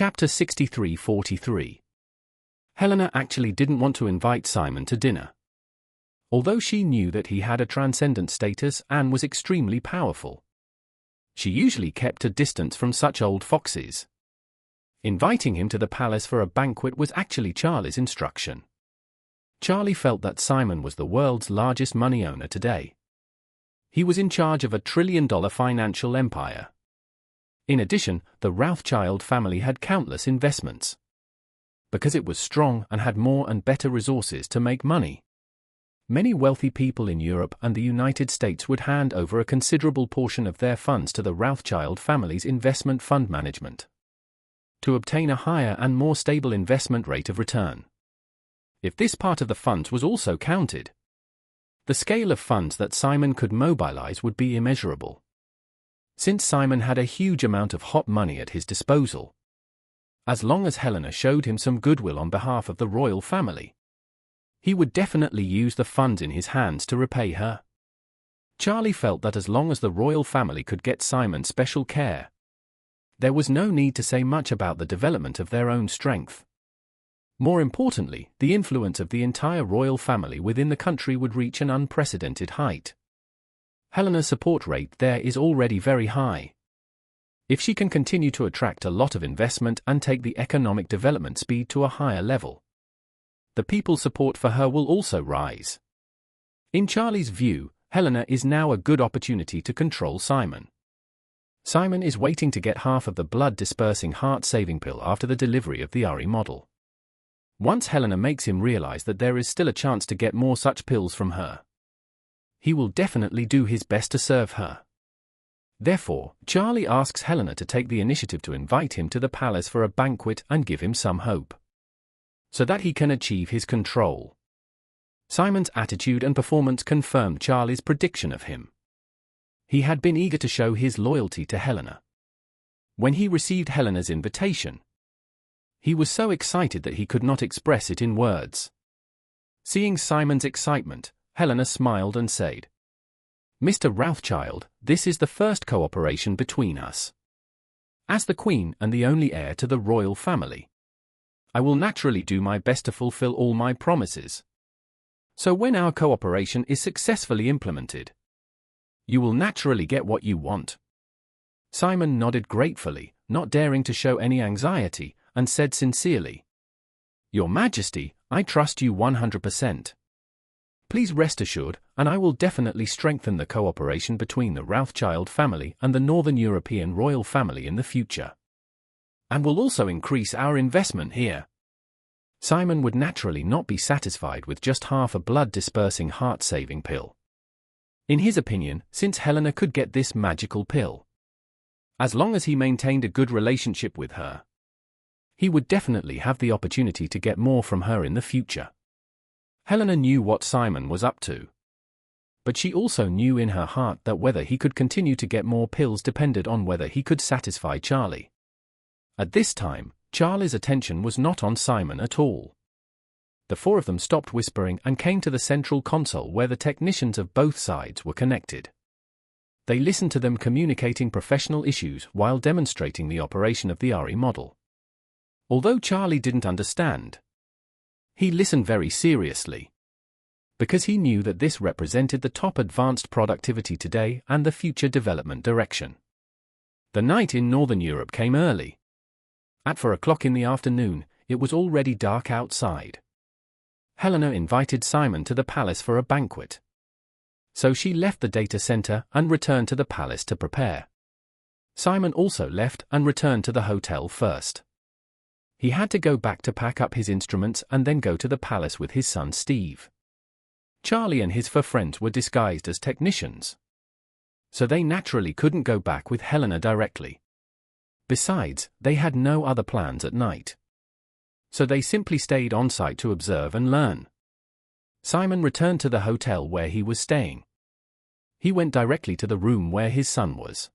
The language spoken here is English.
Chapter 63-43. Helena actually didn't want to invite Simon to dinner. Although she knew that he had a transcendent status and was extremely powerful, she usually kept a distance from such old foxes. Inviting him to the palace for a banquet was actually Charlie's instruction. Charlie felt that Simon was the world's largest money owner today. He was in charge of $1 trillion financial empire. In addition, the Rothschild family had countless investments. Because it was strong and had more and better resources to make money, many wealthy people in Europe and the United States would hand over a considerable portion of their funds to the Rothschild family's investment fund management to obtain a higher and more stable investment rate of return. If this part of the funds was also counted, the scale of funds that Simon could mobilize would be immeasurable. Since Simon had a huge amount of hot money at his disposal, as long as Helena showed him some goodwill on behalf of the royal family, he would definitely use the funds in his hands to repay her. Charlie felt that as long as the royal family could get Simon special care, there was no need to say much about the development of their own strength. More importantly, the influence of the entire royal family within the country would reach an unprecedented height. Helena's support rate there is already very high. If she can continue to attract a lot of investment and take the economic development speed to a higher level, the people's support for her will also rise. In Charlie's view, Helena is now a good opportunity to control Simon. Simon is waiting to get half of the blood-dispersing heart-saving pill after the delivery of the Ari model. Once Helena makes him realize that there is still a chance to get more such pills from her, he will definitely do his best to serve her. Therefore, Charlie asks Helena to take the initiative to invite him to the palace for a banquet and give him some hope, so that he can achieve his control. Simon's attitude and performance confirmed Charlie's prediction of him. He had been eager to show his loyalty to Helena. When he received Helena's invitation, he was so excited that he could not express it in words. Seeing Simon's excitement, Helena smiled and said, "Mr. Rothschild, this is the first cooperation between us. As the Queen and the only heir to the royal family, I will naturally do my best to fulfill all my promises. So when our cooperation is successfully implemented, you will naturally get what you want." Simon nodded gratefully, not daring to show any anxiety, and said sincerely, "Your Majesty, I trust you 100%. Please rest assured, and I will definitely strengthen the cooperation between the Rothschild family and the Northern European royal family in the future, and will also increase our investment here." Simon would naturally not be satisfied with just half a blood-dispersing heart-saving pill. In his opinion, since Helena could get this magical pill, as long as he maintained a good relationship with her, he would definitely have the opportunity to get more from her in the future. Helena knew what Simon was up to, but she also knew in her heart that whether he could continue to get more pills depended on whether he could satisfy Charlie. At this time, Charlie's attention was not on Simon at all. The four of them stopped whispering and came to the central console where the technicians of both sides were connected. They listened to them communicating professional issues while demonstrating the operation of the Ari model. Although Charlie didn't understand, he listened very seriously, because he knew that this represented the top advanced productivity today and the future development direction. The night in Northern Europe came early. At 4 o'clock in the afternoon, it was already dark outside. Helena invited Simon to the palace for a banquet. So she left the data center and returned to the palace to prepare. Simon also left and returned to the hotel first. He had to go back to pack up his instruments and then go to the palace with his son Steve. Charlie and his 4 friends were disguised as technicians, so they naturally couldn't go back with Helena directly. Besides, they had no other plans at night, so they simply stayed on site to observe and learn. Simon returned to the hotel where he was staying. He went directly to the room where his son was.